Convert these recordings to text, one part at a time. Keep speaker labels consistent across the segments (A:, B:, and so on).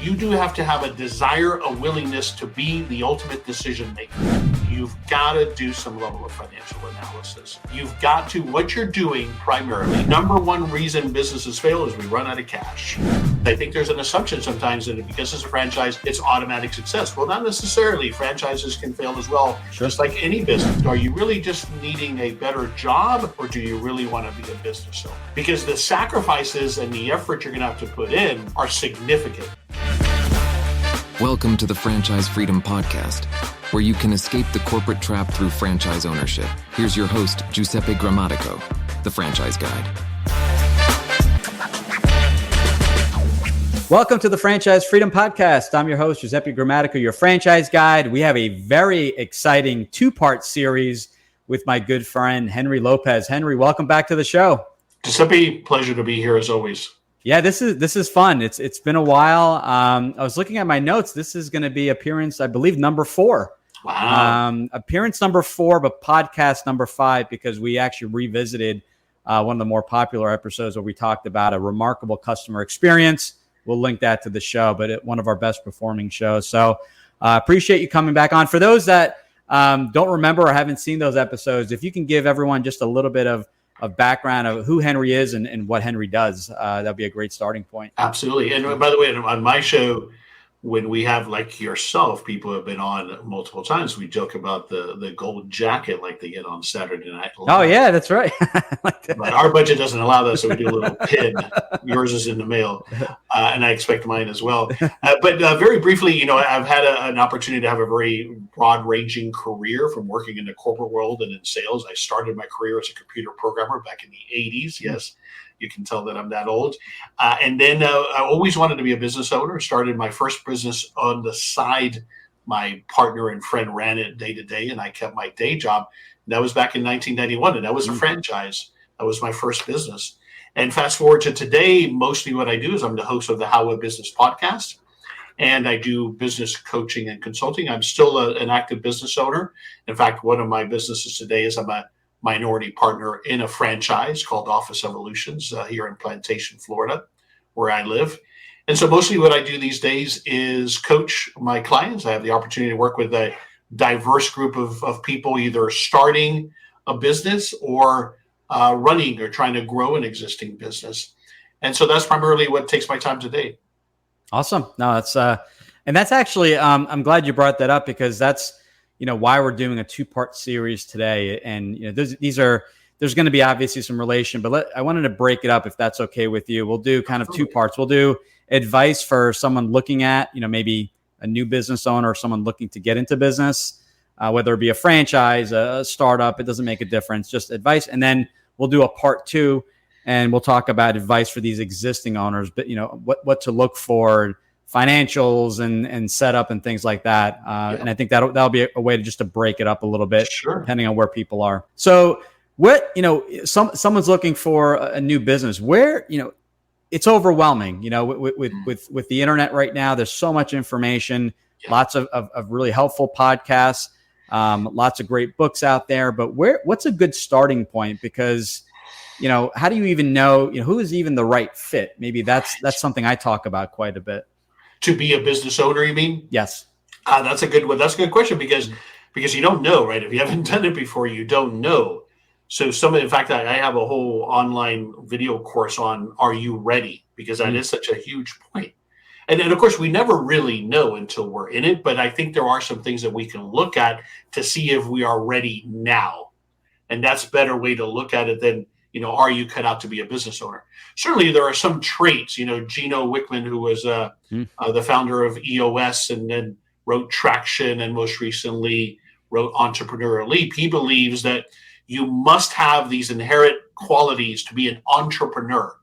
A: you do have to have a desire, a willingness to be the ultimate decision maker. You've got to do some level of financial analysis. You've got to, what you're doing primarily, number one reason businesses fail is we run out of cash. I think there's an assumption sometimes that because it's a franchise, it's automatic success. Well, not necessarily. Franchises can fail as well, just like any business. Are you really just needing a better job, or do you really want to be a business owner? Because the sacrifices and the effort you're going to have to put in are significant.
B: Welcome to the Franchise Freedom Podcast, where you can escape the corporate trap through franchise ownership. Here's your host, Giuseppe Grammatico, the Franchise Guide.
C: Welcome to the Franchise Freedom Podcast. I'm your host, Giuseppe Grammatico, your franchise guide. We have a very exciting two-part series with my good friend, Henry Lopez. Henry, welcome back to the show.
A: Giuseppe, pleasure to be here as always.
C: Yeah, this is fun. It's been a while. I was looking at my notes. This is going to be appearance, I believe, number 4.
A: Wow.
C: Appearance number 4, but podcast number 5, because we actually revisited one of the more popular episodes where we talked about a remarkable customer experience. We'll link that to the show, but one of our best performing shows. So appreciate you coming back on. For those that don't remember or haven't seen those episodes, if you can give everyone just a little bit of background of who Henry is and what Henry does, that'd be a great starting point.
A: Absolutely. And by the way, on my show, when we have, like yourself, people have been on multiple times, we joke about the gold jacket like they get on Saturday Night Live.
C: Oh, yeah, that's right.
A: Like that. But our budget doesn't allow that, so we do a little pin. Yours is in the mail, and I expect mine as well. But very briefly, I've had an opportunity to have a very broad-ranging career from working in the corporate world and in sales. I started my career as a computer programmer back in the 80s. Yes. You can tell that I'm that old. And then I always wanted to be a business owner. Started my first business on the side. My partner and friend ran it day to day, and I kept my day job. That was back in 1991, and that was a franchise. That was my first business. And fast forward to today, mostly what I do is I'm the host of the How a Business podcast, and I do business coaching and consulting. I'm still an active business owner. In fact, one of my businesses today is I'm a minority partner in a franchise called Office Evolutions here in Plantation, Florida, where I live. And so mostly what I do these days is coach my clients. I have the opportunity to work with a diverse group of people, either starting a business or running or trying to grow an existing business. And so that's primarily what takes my time today. Awesome.
C: No, that's actually, I'm glad you brought that up, because that's, why we're doing a 2-part series today. And, there's going to be obviously some relation, but I wanted to break it up if that's okay with you. We'll do kind of 2 parts. We'll do advice for someone looking at, maybe a new business owner or someone looking to get into business, whether it be a franchise, a startup, it doesn't make a difference, just advice. And then we'll do a part 2, and we'll talk about advice for these existing owners, but what to look for, financials and setup and things like that. And I think that'll be a way to break it up a little bit, depending on where people are. So what, someone's looking for a new business where, it's overwhelming, with the internet right now. There's so much information, lots of really helpful podcasts, lots of great books out there, but what's a good starting point? Because, how do you even know, who is even the right fit? Maybe that's something I talk about quite a bit.
A: To be a business owner, you mean?
C: Yes.
A: That's a good one. That's a good question because you don't know, right? If you haven't done it before, you don't know. So in fact, I have a whole online video course on, are you ready? Because that is such a huge point. And of course, we never really know until we're in it. But I think there are some things that we can look at to see if we are ready now. And that's a better way to look at it than, are you cut out to be a business owner? Certainly, there are some traits. Gino Wickman, who was the founder of EOS and then wrote Traction and most recently wrote Entrepreneurial Leap. He believes that you must have these inherent qualities to be an entrepreneur.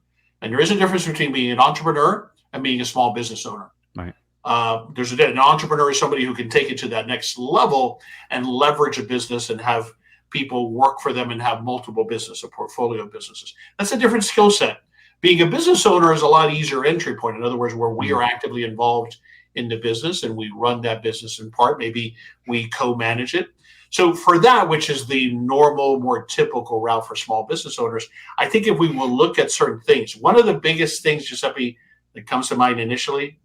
A: And there is a difference between being an entrepreneur and being a small business owner.
C: Right.
A: An entrepreneur is somebody who can take it to that next level and leverage a business and have people work for them and have multiple business, a portfolio of businesses. That's a different skill set. Being a business owner is a lot easier entry point. In other words, where we are actively involved in the business and we run that business in part, maybe we co-manage it. So for that, which is the normal, more typical route for small business owners, I think if we will look at certain things, one of the biggest things, Giuseppe, that comes to mind initially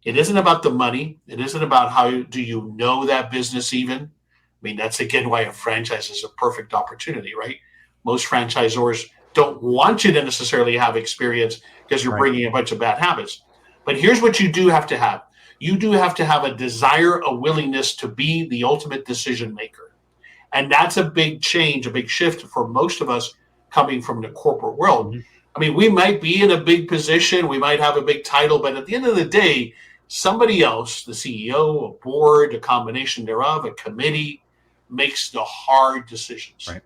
A: It isn't about the money. It isn't about how do you know that business even. I mean, that's again why a franchise is a perfect opportunity, right? Most franchisors don't want you to necessarily have experience because you're
C: Right.
A: bringing a bunch of bad habits. But here's what you do have to have. You do have to have a desire, a willingness to be the ultimate decision maker. And that's a big change, a big shift for most of us coming from the corporate world.
C: Mm-hmm.
A: I mean, we might be in a big position, we might have a big title, but at the end of the day, somebody else, the CEO, a board, a combination thereof, a committee, makes the hard decisions.
C: Right.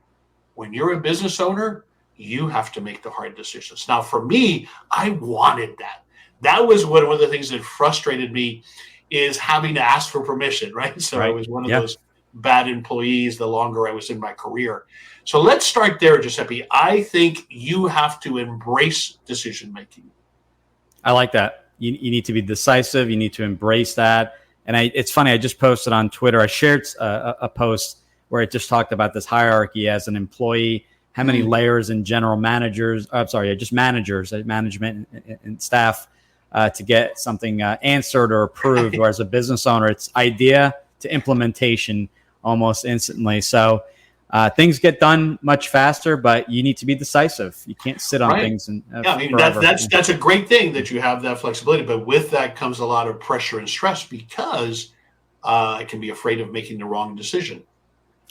A: When you're a business owner, you have to make the hard decisions. Now, for me, I wanted that. That was one of the things that frustrated me, is having to ask for permission, right? So I was one of those bad employees the longer I was in my career. So let's start there, Giuseppe. I think you have to embrace decision making.
C: I like that. You need to be decisive. You need to embrace that. And it's funny, I just posted on Twitter, I shared a post where it just talked about this hierarchy as an employee, how many layers and general managers, just managers, management and staff to get something answered or approved. Or as a business owner, it's idea to implementation almost instantly. So things get done much faster, but you need to be decisive. You can't sit on things. And
A: I mean, that's a great thing that you have that flexibility, but with that comes a lot of pressure and stress because I can be afraid of making the wrong decision.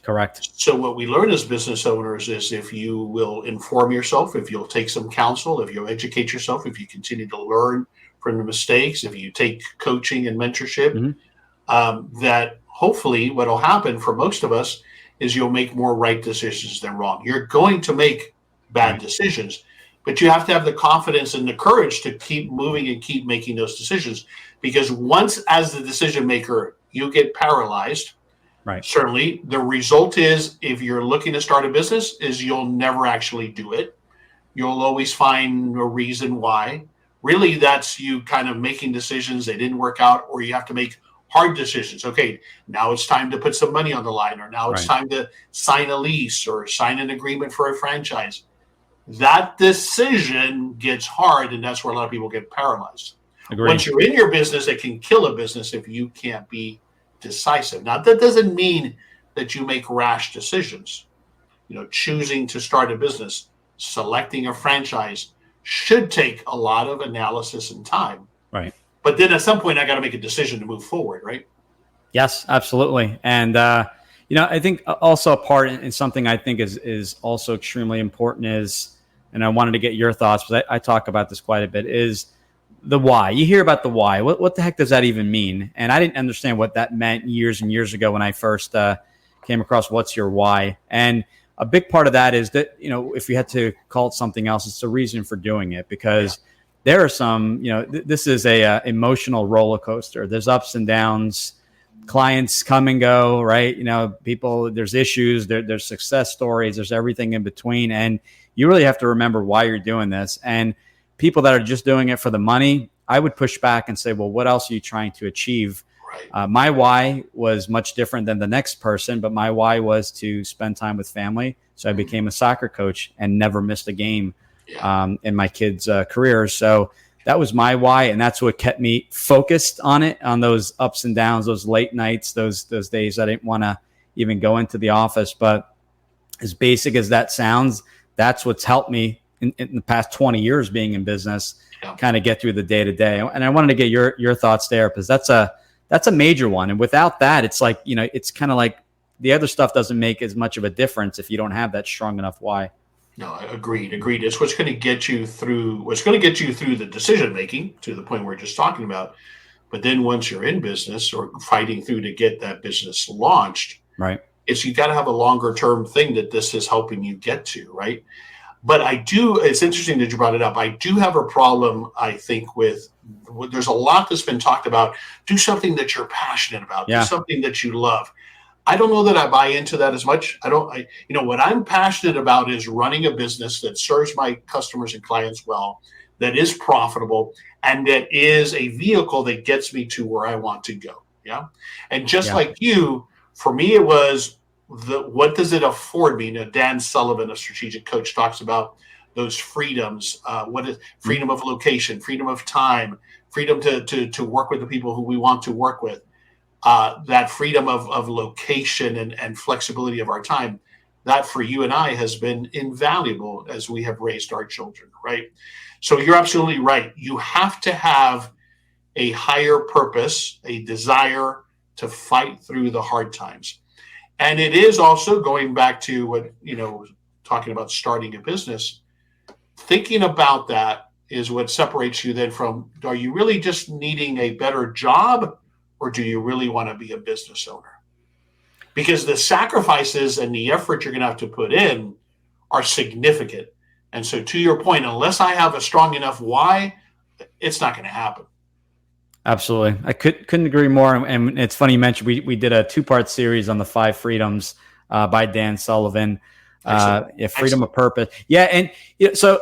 C: Correct.
A: So what we learn as business owners is if you will inform yourself, if you'll take some counsel, if you'll educate yourself, if you continue to learn from the mistakes, if you take coaching and mentorship, that hopefully what will happen for most of us is you'll make more right decisions than wrong. You're going to make bad decisions, but you have to have the confidence and the courage to keep moving and keep making those decisions. Because once, as the decision maker, you get paralyzed, certainly the result is, if you're looking to start a business, is you'll never actually do it. You'll always find a reason why. Really, that's you kind of making decisions, they didn't work out, or you have to make hard decisions. Okay, now it's time to put some money on the line, or now it's time to sign a lease or sign an agreement for a franchise. That decision gets hard, and that's where a lot of people get paralyzed. Agreed. Once you're in your business, it can kill a business if you can't be decisive. Now, that doesn't mean that you make rash decisions. You know, choosing to start a business, selecting a franchise should take a lot of analysis and time.
C: Right.
A: But then at some point, I got to make a decision to move forward, right?
C: Yes, absolutely. And, I think also a part in something I think is also extremely important is, and I wanted to get your thoughts, because I talk about this quite a bit, is the why. You hear about the why. What the heck does that even mean? And I didn't understand what that meant years and years ago when I first came across what's your why. And a big part of that is that, if you had to call it something else, it's the reason for doing it, because there are some, this is a emotional roller coaster. There's ups and downs. Clients come and go, right? People, there's issues, there's success stories, there's everything in between. And you really have to remember why you're doing this. And people that are just doing it for the money, I would push back and say, well, what else are you trying to achieve? Right. My why was much different than the next person, but my why was to spend time with family. So I became a soccer coach and never missed a game in my kids' careers. So that was my why, and that's what kept me focused on it, on those ups and downs, those late nights, those days I didn't want to even go into the office. But as basic as that sounds, that's what's helped me in the past 20 years being in business, kind of get through the day to day. And I wanted to get your thoughts there, because that's a major one. And without that, it's like, it's kind of like the other stuff doesn't make as much of a difference if you don't have that strong enough why.
A: No, agreed. It's what's going to get you through the decision making to the point we're just talking about. But then once you're in business or fighting through to get that business launched, right? You got to have a longer term thing that this is helping you get to, right? But it's interesting that you brought it up. I do have a problem, I think, there's a lot that's been talked about. Do something that you're passionate about. Do something that you love. I don't know that I buy into that as much. What I'm passionate about is running a business that serves my customers and clients well, that is profitable, and that is a vehicle that gets me to where I want to go. Yeah. And just like you, for me, it was what does it afford me? Dan Sullivan, a strategic coach, talks about those freedoms. What is freedom of location, freedom of time, freedom to work with the people who we want to work with, that freedom of location and flexibility of our time, that for you and I has been invaluable as we have raised our children, right? So you're absolutely right. You have to have a higher purpose, a desire to fight through the hard times. And it is also going back to what, talking about starting a business, thinking about that is what separates you then from, are you really just needing a better job, or do you really want to be a business owner? Because the sacrifices and the effort you're going to have to put in are significant. And so to your point, unless I have a strong enough why, it's not going to happen.
C: Absolutely. I couldn't agree more. And it's funny you mentioned we did a 2-part series on the 5 freedoms by Dan Sullivan. Freedom of purpose. Yeah. And so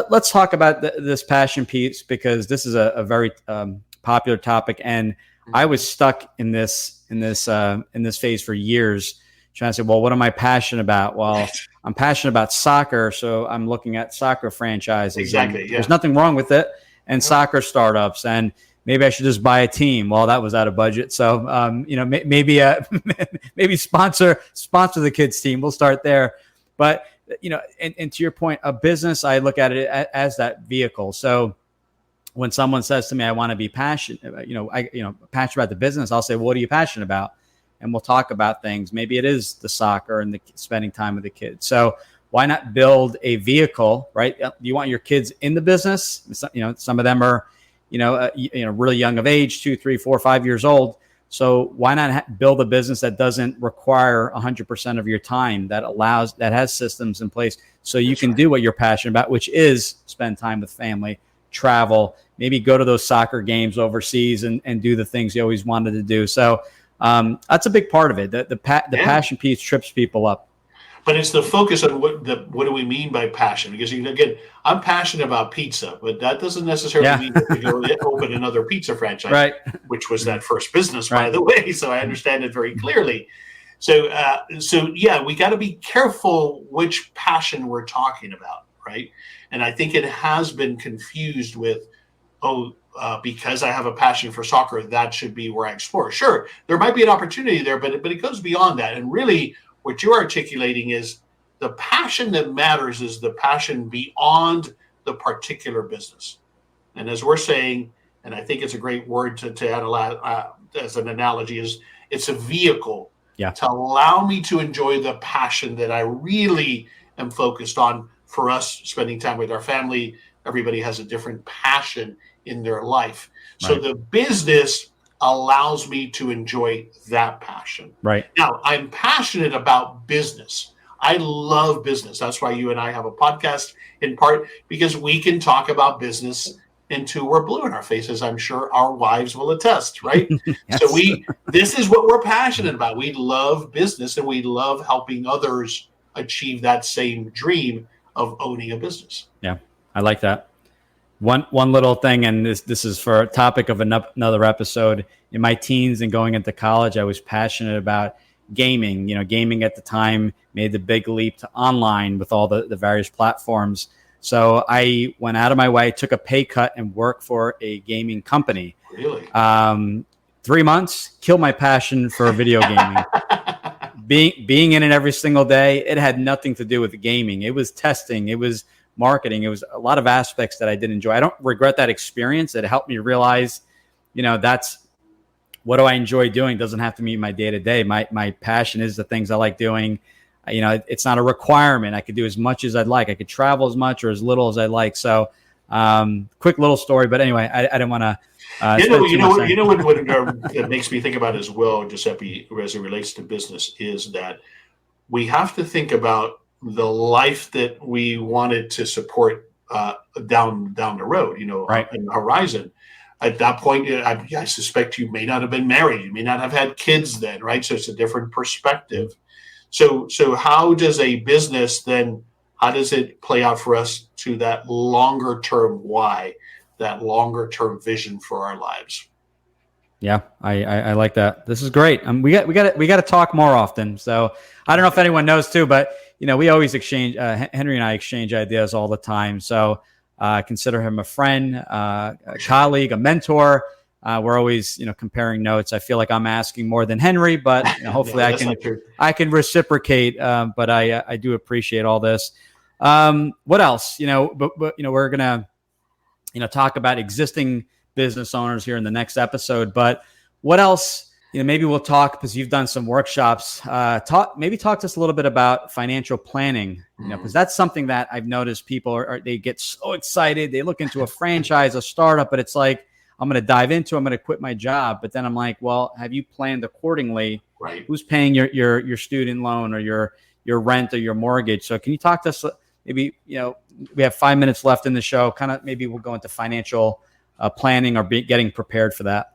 C: let's talk about this passion piece, because this is a very popular topic. And I was stuck in this phase for years, trying to say, well, what am I passionate about? Well, I'm passionate about soccer, so I'm looking at soccer franchises.
A: Exactly. Yeah.
C: There's nothing wrong with it, and soccer startups, and maybe I should just buy a team. Well, that was out of budget, so maybe maybe sponsor the kids team. We'll start there. But and to your point, a business, I look at it as that vehicle. So when someone says to me, I want to be passionate, passionate about the business, I'll say, well, what are you passionate about? And we'll talk about things. Maybe it is the soccer and the spending time with the kids. So why not build a vehicle, right? You want your kids in the business. Some of them are, really young of age, 2, 3, 4, 5 years old. So why not build a business that doesn't require 100% of your time, that has systems in place so you can do what you're passionate about, which is spend time with family, travel, maybe go to those soccer games overseas and do the things you always wanted to do. So that's a big part of it. The passion piece trips people up.
A: But it's the focus on what do we mean by passion? Because again, I'm passionate about pizza, but that doesn't necessarily mean that we go open another pizza franchise,
C: right?
A: Which was that first business, by the way. So I understand it very clearly. So yeah, we got to be careful which passion we're talking about, right? And I think it has been confused with, because I have a passion for soccer, that should be where I explore. Sure, there might be an opportunity there, but it goes beyond that. And really, what you're articulating is the passion that matters is the passion beyond the particular business. And as we're saying, and I think it's a great word to add as an analogy, is it's a vehicle to allow me to enjoy the passion that I really am focused on. For us, spending time with our family, everybody has a different passion in their life. Right. So the business allows me to enjoy that passion.
C: Right.
A: Now, I'm passionate about business. I love business. That's why you and I have a podcast, in part because we can talk about business until we're blue in our faces. I'm sure our wives will attest, right? Yes. So this is what we're passionate about. We love business and we love helping others achieve that same dream of owning a business.
C: Yeah, I like that. One little thing, and this is for a topic of another episode. In my teens and going into college, I was passionate about gaming. Gaming at the time made the big leap to online with all the various platforms. So I went out of my way, took a pay cut, and worked for a gaming company.
A: Really?
C: 3 months, killed my passion for video gaming. Being in it every single day, it had nothing to do with gaming. It was testing. It was marketing. It was a lot of aspects that I did enjoy. I don't regret that experience. It helped me realize, that's what do I enjoy doing. It doesn't have to meet my day to day. My passion is the things I like doing. It's not a requirement. I could do as much as I'd like. I could travel as much or as little as I like. So quick little story, but anyway, I didn't want to.
A: What makes me think about as well, Giuseppe, as it relates to business, is that we have to think about the life that we wanted to support down the road,
C: right.
A: In the horizon. At that point, I suspect you may not have been married. You may not have had kids then, right? So it's a different perspective. So how does a business then, how does it play out for us to that longer term why, that longer term vision for our lives?
C: Yeah, I like that. This is great. We got to talk more often. So I don't know if anyone knows too, but we always exchange. Henry and I exchange ideas all the time. So consider him a friend, a colleague, a mentor. We're always comparing notes. I feel like I'm asking more than Henry, but hopefully I can reciprocate. But I do appreciate all this. What else? But we're gonna talk about existing business owners here in the next episode. But what else? Maybe we'll talk, because you've done some workshops. Talk to us a little bit about financial planning. Because that's something that I've noticed people they get so excited. They look into a franchise, a startup, but it's like, I'm going to dive into. I'm going to quit my job. But then I'm like, well, have you planned accordingly?
A: Right.
C: Who's paying your student loan or your rent or your mortgage? So can you talk to us? Maybe we have 5 minutes left in the show. Kind of maybe we'll go into financial planning or getting prepared for that.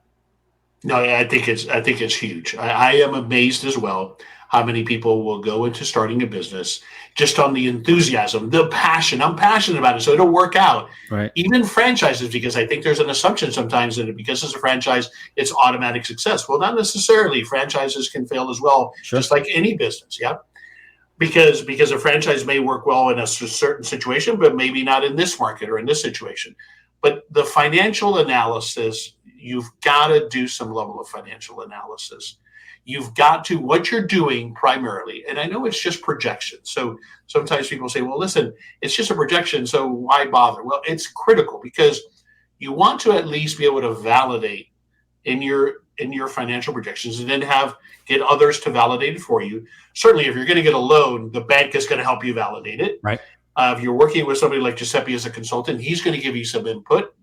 A: No, I think it's huge. I am amazed as well how many people will go into starting a business just on the enthusiasm, the passion. I'm passionate about it, so it'll work out.
C: Right.
A: Even franchises, because I think there's an assumption sometimes that because it's a franchise, it's automatic success. Well, not necessarily. Franchises can fail as well,
C: sure,
A: just like any business. Yeah. Because a franchise may work well in a certain situation, but maybe not in this market or in this situation. But the financial analysis, you've got to do some level of financial analysis. You've got to, what you're doing primarily, and I know it's just projection. So sometimes people say, well, listen, it's just a projection, so why bother? Well, it's critical, because you want to at least be able to validate in your financial projections, and then get others to validate it for you. Certainly, if you're going to get a loan, the bank is going to help you validate it.
C: Right.
A: If you're working with somebody like Giuseppe as a consultant, he's going to give you some input.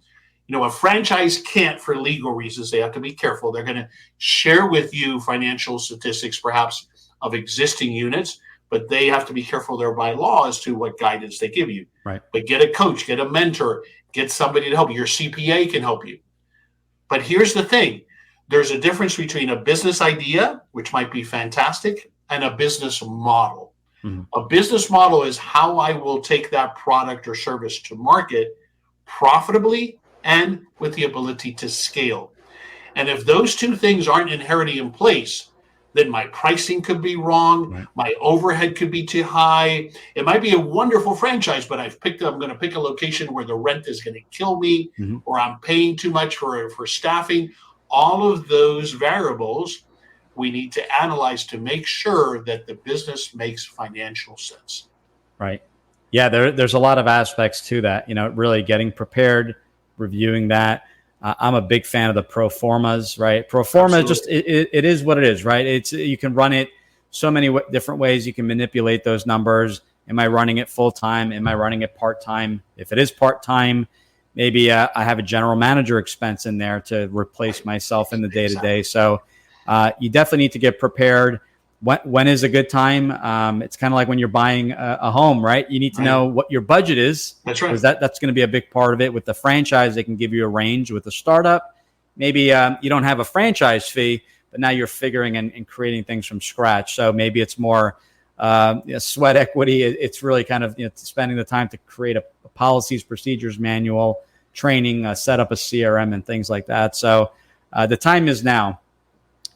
A: A franchise can't, for legal reasons, they have to be careful. They're going to share with you financial statistics, perhaps of existing units, but they have to be careful there by law as to what guidance they give you.
C: Right.
A: But get a coach, get a mentor, get somebody to help you. Your CPA can help you. But here's the thing. There's a difference between a business idea, which might be fantastic, and a business model. Mm-hmm. A business model is how I will take that product or service to market profitably and with the ability to scale. And if those two things aren't inherently in place, then my pricing could be wrong. Right. My overhead could be too high. It might be a wonderful franchise, but I'm going to pick a location where the rent is going to kill me, mm-hmm. or I'm paying too much for staffing. All of those variables we need to analyze to make sure that the business makes financial sense.
C: Right. Yeah, there's a lot of aspects to that. Really getting prepared, reviewing that. I'm a big fan of the pro formas, right? Pro forma, it is what it is, right? You can run it so many different ways. You can manipulate those numbers. Am I running it full time? Am I running it part time? If it is part time, maybe I have a general manager expense in there to replace myself in the day to day. So you definitely need to get prepared. When is a good time? It's kind of like when you're buying a home, right? You need to know what your budget is.
A: That's right.
C: Because that's going to be a big part of it. With the franchise, they can give you a range. With a startup, maybe you don't have a franchise fee, but now you're figuring and creating things from scratch. So maybe it's more sweat equity. It's really kind of spending the time to create a policies, procedures manual, training, set up a CRM and things like that. So the time is now.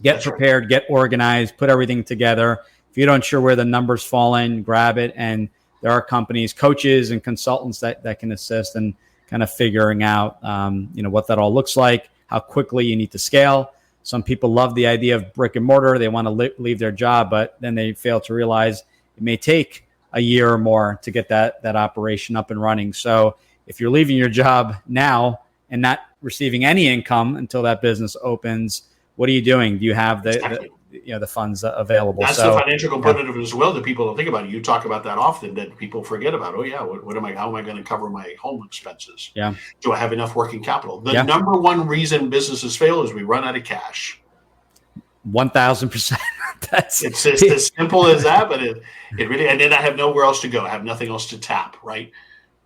C: Get prepared, get organized, put everything together. If you don't sure where the numbers fall in, grab it. And there are companies, coaches and consultants that can assist in kind of figuring out, what that all looks like, how quickly you need to scale. Some people love the idea of brick and mortar. They want to leave their job, but then they fail to realize it may take a year or more to get that operation up and running. So if you're leaving your job now and not receiving any income until that business opens, what are you doing? Do you have the funds available?
A: That's the financial component of it as well that people don't think about. You talk about that often, that people forget about. Oh yeah, how am I going to cover my home expenses?
C: Yeah.
A: Do I have enough working capital? The number one reason businesses fail is we run out of cash.
C: 1,000%.
A: It's just as simple as that, but it really, and then I have nowhere else to go. I have nothing else to tap, right?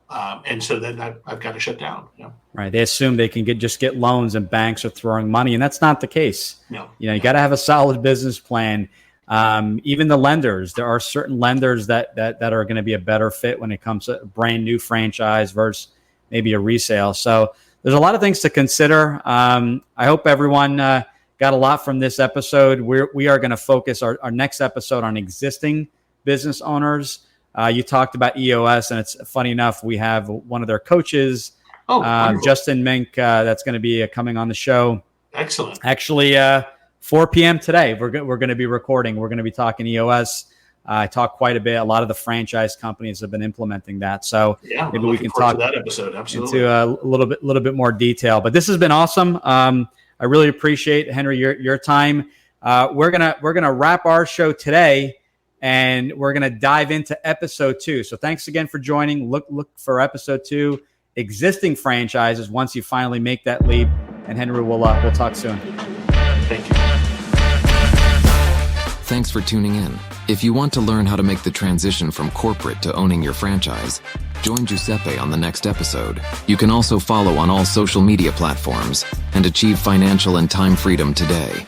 A: And so then I've got to shut down.
C: Right. They assume they can just get loans and banks are throwing money, and that's not the case.
A: No.
C: You got to have a solid business plan. Even the lenders, there are certain lenders that are going to be a better fit when it comes to a brand new franchise versus maybe a resale. So there's a lot of things to consider. I hope everyone got a lot from this episode. We are going to focus our next episode on existing business owners. You talked about EOS, and it's funny enough, we have one of their coaches, Justin Mink, that's going to be coming on the show.
A: Excellent.
C: Actually, 4 p.m. today, we're going to be recording. We're going to be talking EOS. I talk quite a bit. A lot of the franchise companies have been implementing that. So maybe we can talk
A: that episode. Absolutely.
C: Into a little bit more detail. But this has been awesome. I really appreciate, Henry, your time. We're gonna wrap our show today, and we're gonna dive into episode 2. So thanks again for joining. Look for episode 2, existing franchises. Once you finally make that leap, and Henry, we'll talk soon.
A: Thank you.
B: Thanks for tuning in. If you want to learn how to make the transition from corporate to owning your franchise, join Giuseppe on the next episode. You can also follow on all social media platforms and achieve financial and time freedom today.